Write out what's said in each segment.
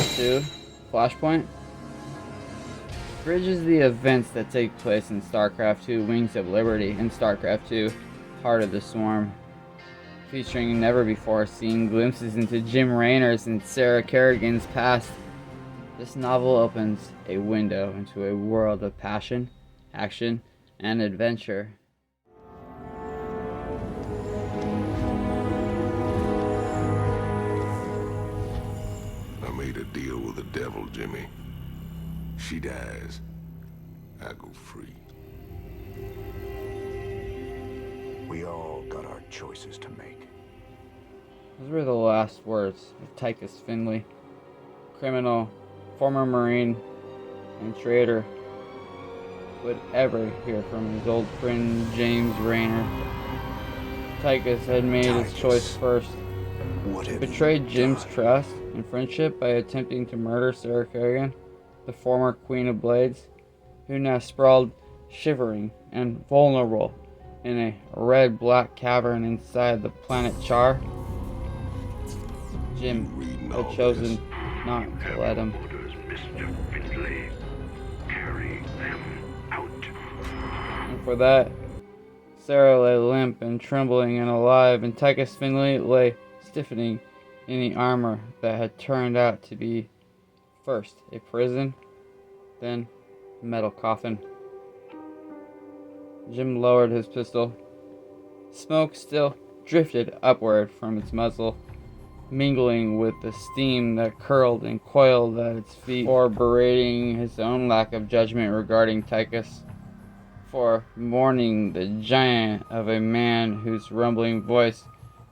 Starcraft 2, Flashpoint, bridges the events that take place in Starcraft 2, Wings of Liberty, and Starcraft 2, Heart of the Swarm, featuring never-before-seen glimpses into Jim Raynor's and Sarah Kerrigan's past. This novel opens a window into a world of passion, action, and adventure. I made a deal with the devil, Jimmy. She dies, I go free. We all got our choices to make. Those were the last words of Tychus Finley, criminal, former Marine, and traitor, would ever hear from his old friend James Raynor. Tychus had made his choice first. He betrayed Jim's trust and friendship by attempting to murder Sarah Kerrigan, the former Queen of Blades, who now sprawled, shivering and vulnerable, in a red-black cavern inside the planet Char. Jim had chosen not to let him. Mr. Finley, carry them out. And for that, Sarah lay limp and trembling and alive, and Tychus Finley lay stiffening in the armor that had turned out to be first a prison, then a metal coffin. Jim lowered his pistol. Smoke still drifted upward from its muzzle, mingling with the steam that curled and coiled at its feet, for berating his own lack of judgment regarding Tychus, for mourning the giant of a man whose rumbling voice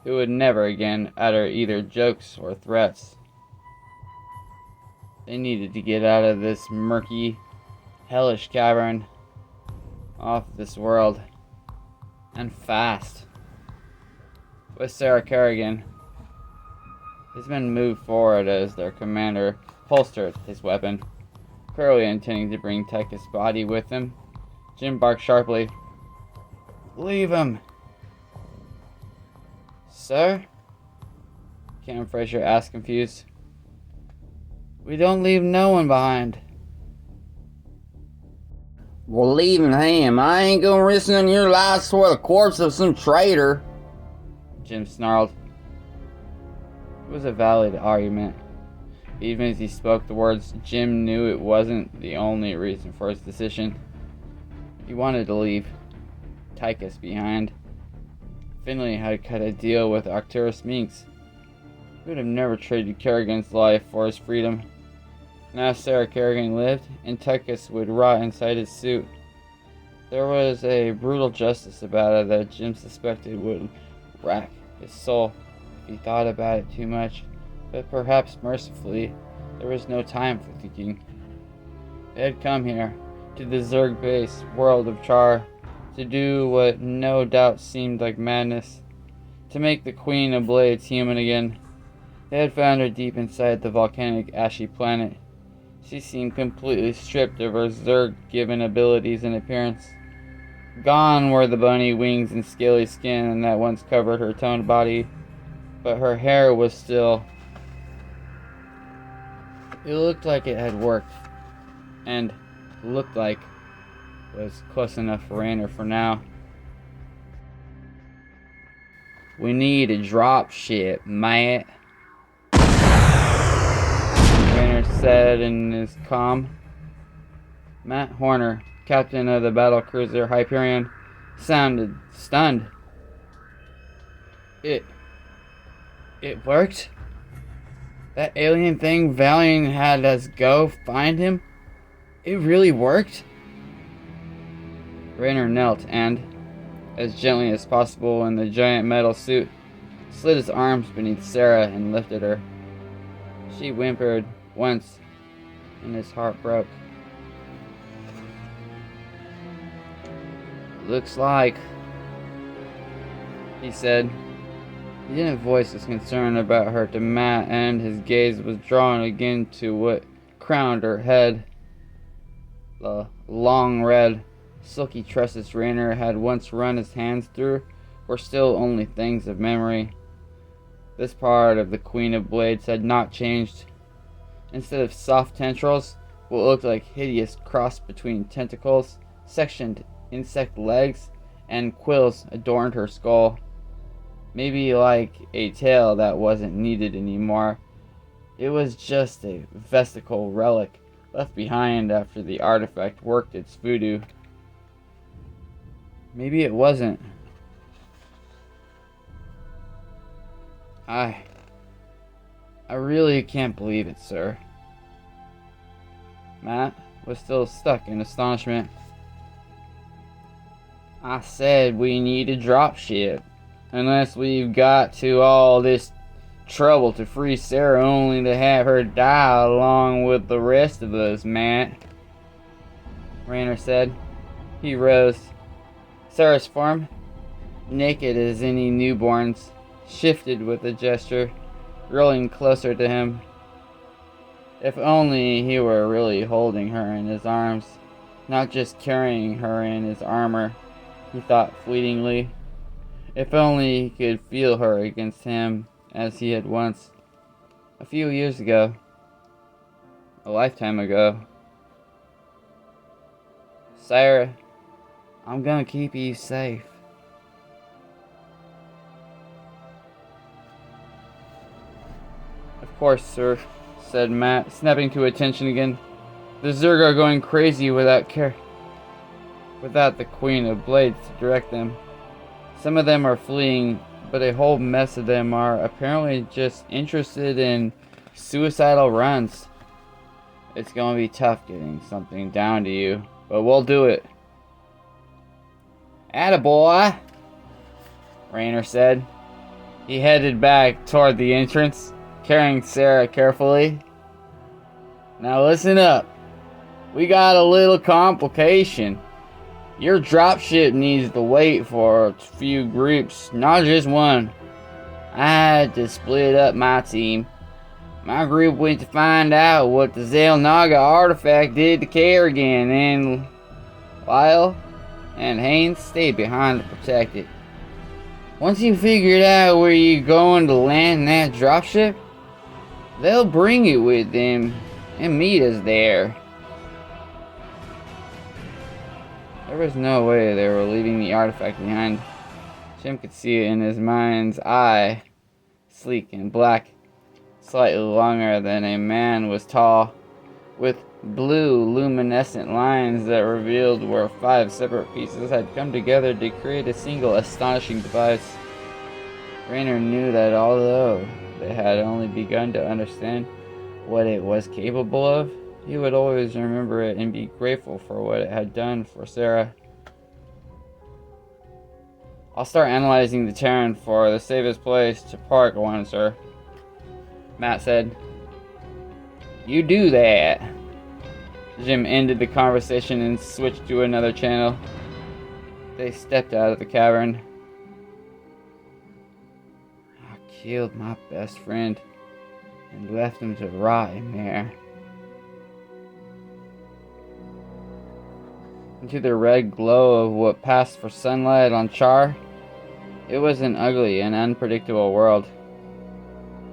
he would never again utter either jokes or threats. They needed to get out of this murky, hellish cavern, off this world, and fast. With Sarah Kerrigan, his men moved forward as their commander holstered his weapon, clearly intending to bring Tychus' body with him. Jim barked sharply, "Leave him!" "Sir?" Cam Fraser asked, confused. "We don't leave no one behind." Well, leaving him. I ain't gonna risk on your lives for the corpse of some traitor. Jim snarled. It was a valid argument. Even as he spoke the words, Jim knew it wasn't the only reason for his decision. He wanted to leave Tychus behind. Finley had cut a deal with Arcturus Minx. He would have never traded Kerrigan's life for his freedom. Now Sarah Kerrigan lived, and Tychus would rot inside his suit. There was a brutal justice about it that Jim suspected would rack his soul if he thought about it too much, but perhaps mercifully, there was no time for thinking. They had come here, to the Zerg base world of Char, to do what no doubt seemed like madness, to make the Queen of Blades human again. They had found her deep inside the volcanic ashy planet. She seemed completely stripped of her Zerg-given abilities and appearance. Gone were the bony wings and scaly skin that once covered her toned body, but her hair was still... It looked like it had worked, and looked like it was close enough for Raynor for now. We need a drop ship, Matt. Raynor said in his calm. Matt Horner, captain of the battlecruiser Hyperion, sounded stunned. It worked? That alien thing Valiant had us go find him? It really worked? Raynor knelt and, as gently as possible in the giant metal suit, slid his arms beneath Sarah and lifted her. She whimpered once, and his heart broke. "Looks like," he said. He didn't voice his concern about her to Matt, and his gaze was drawn again to what crowned her head. The long red, silky tresses Raynor had once run his hands through were still only things of memory. This part of the Queen of Blades had not changed. Instead of soft tendrils, what looked like hideous cross between tentacles, sectioned insect legs, and quills adorned her skull. Maybe like a tail that wasn't needed anymore. It was just a vesicle relic left behind after the artifact worked its voodoo. Maybe it wasn't. I really can't believe it, sir. Matt was still stuck in astonishment. I said we need to drop ship. Unless we've got to all this trouble to free Sarah only to have her die along with the rest of us, Matt. Raynor said. He rose. Sarah's form, naked as any newborn's, shifted with a gesture, rolling closer to him. If only he were really holding her in his arms, not just carrying her in his armor, he thought fleetingly. If only he could feel her against him as he had once, a few years ago, a lifetime ago. Sarah, I'm gonna keep you safe. Of course, sir, said Matt, snapping to attention again. The Zerg are going crazy without the Queen of Blades to direct them. Some of them are fleeing, but a whole mess of them are apparently just interested in suicidal runs. It's going to be tough getting something down to you, but we'll do it. Attaboy, Raynor said. He headed back toward the entrance, carrying Sarah carefully. Now listen up. We got a little complication. Your dropship needs to wait for a few groups, not just one. I had to split up my team. My group went to find out what the Xel'Naga artifact did to Kerrigan, and Lyle and Haynes stayed behind to protect it. Once you figured out where you're going to land that dropship, they'll bring it with them and meet us there. There was no way they were leaving the artifact behind. Jim could see it in his mind's eye. Sleek and black, slightly longer than a man was tall, with blue luminescent lines that revealed where 5 separate pieces had come together to create a single astonishing device. Raynor knew that although they had only begun to understand what it was capable of, he would always remember it and be grateful for what it had done for Sarah. I'll start analyzing the Terran for the safest place to park one, sir, Matt said. You do that. Jim ended the conversation and switched to another channel. They stepped out of the cavern. I killed my best friend and left him to rot in there. Into the red glow of what passed for sunlight on Char, it was an ugly and unpredictable world.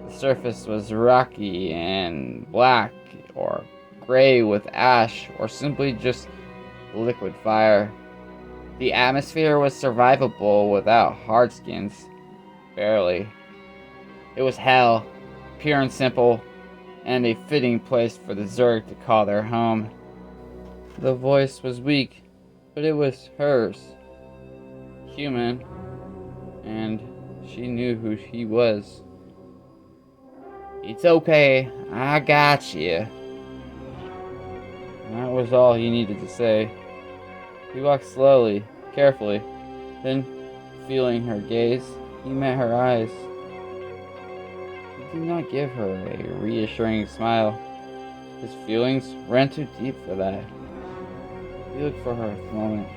The surface was rocky and black, or gray with ash, or simply just liquid fire. The atmosphere was survivable without hard skins. Barely. It was hell, pure and simple, and a fitting place for the Zerg to call their home. The voice was weak, but it was hers. Human, and she knew who he was. It's okay, I got you. That was all he needed to say. He walked slowly, carefully, then, feeling her gaze, he met her eyes. He did not give her a reassuring smile. His feelings ran too deep for that. He looked for her for a moment,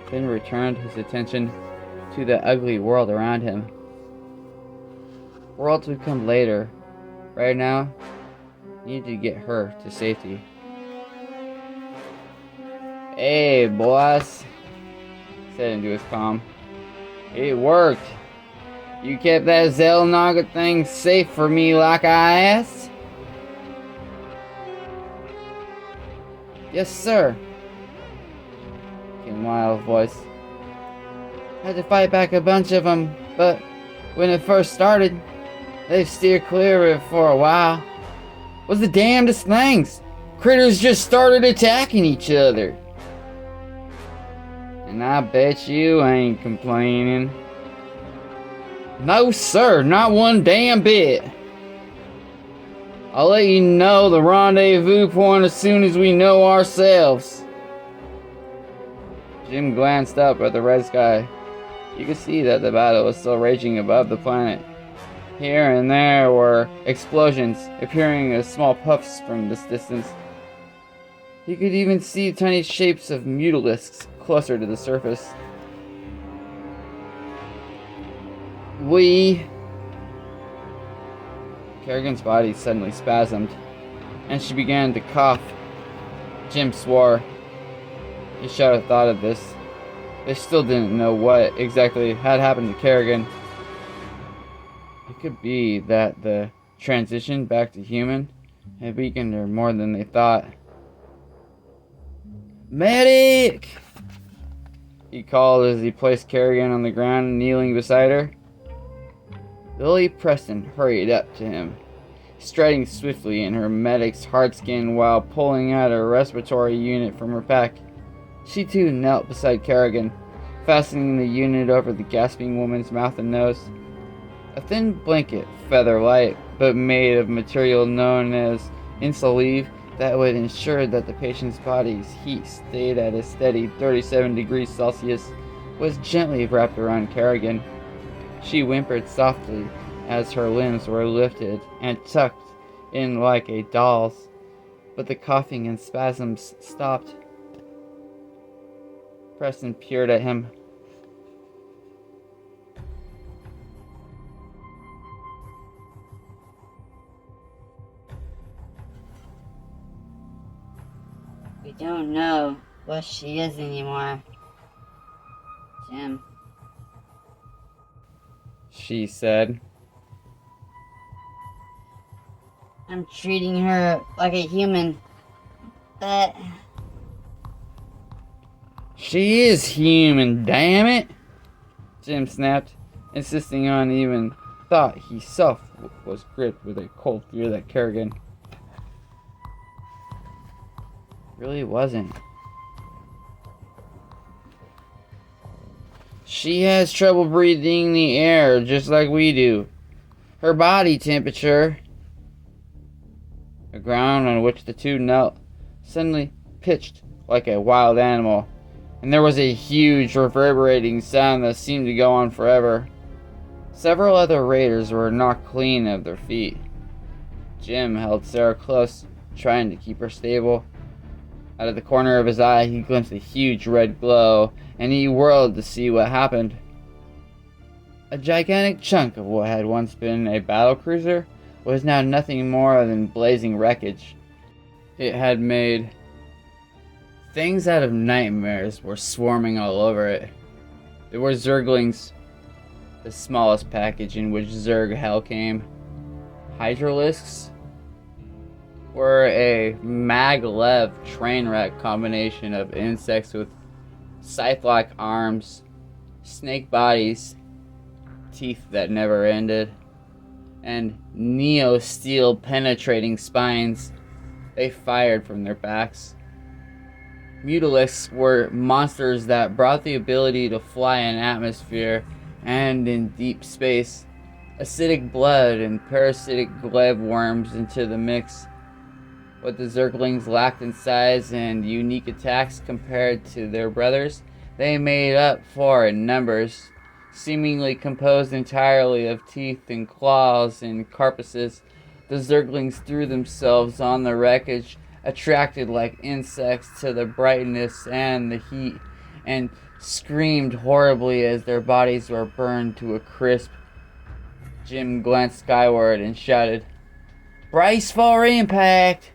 then returned his attention to the ugly world around him. Worlds would come later. Right now, he needed to get her to safety. Hey, boss, said into his calm. It worked. You kept that Xel'Naga thing safe for me like I asked? Yes, sir, came Lyle's voice. Had to fight back a bunch of them, but when it first started, they've steered clear of it for a while. Was the damnedest things. Critters just started attacking each other. And I bet you ain't complaining. No, sir, not one damn bit. I'll let you know the rendezvous point as soon as we know ourselves. Jim glanced up at the red sky. You could see that the battle was still raging above the planet. Here and there were explosions, appearing as small puffs from this distance. You could even see tiny shapes of mutilisks closer to the surface. Kerrigan's body suddenly spasmed, and she began to cough. Jim swore. He should have thought of this. They still didn't know what exactly had happened to Kerrigan. It could be that the transition back to human had weakened her more than they thought. Medic! He called as he placed Kerrigan on the ground, kneeling beside her. Lily Preston hurried up to him, striding swiftly in her medic's hard skin while pulling out a respiratory unit from her pack. She too knelt beside Kerrigan, fastening the unit over the gasping woman's mouth and nose. A thin blanket, feather light, but made of material known as insuleave, that would ensure that the patient's body's heat stayed at a steady 37 degrees Celsius, was gently wrapped around Kerrigan. She whimpered softly as her limbs were lifted and tucked in like a doll's, but the coughing and spasms stopped. Preston peered at him. We don't know what she is anymore, Jim, She said. I'm treating her like a human, but She is human, damn it! Jim snapped, insisting on even thought he self was gripped with a cold fear that Kerrigan really wasn't. She has trouble breathing the air just like we do. Her body temperature. The ground on which the two knelt suddenly pitched like a wild animal, and there was a huge reverberating sound that seemed to go on forever. Several other raiders were knocked clean of their feet. Jim held Sarah close, trying to keep her stable. Out of the corner of his eye, he glimpsed a huge red glow, and he whirled to see what happened. A gigantic chunk of what had once been a battlecruiser was now nothing more than blazing wreckage. It had made things out of nightmares were swarming all over it. There were Zerglings, the smallest package in which Zerg hell came. Hydralisks were a maglev train wreck combination of insects with scythe-like arms, snake bodies, teeth that never ended, and neo-steel penetrating spines. They fired from their backs. Mutilisks were monsters that brought the ability to fly in atmosphere and in deep space, acidic blood and parasitic gleb worms into the mix. What the Zerglings lacked in size and unique attacks compared to their brothers, they made up for in numbers. Seemingly composed entirely of teeth and claws and carapaces, the Zerglings threw themselves on the wreckage, attracted like insects to the brightness and the heat, and screamed horribly as their bodies were burned to a crisp. Jim glanced skyward and shouted, "Brace for impact!"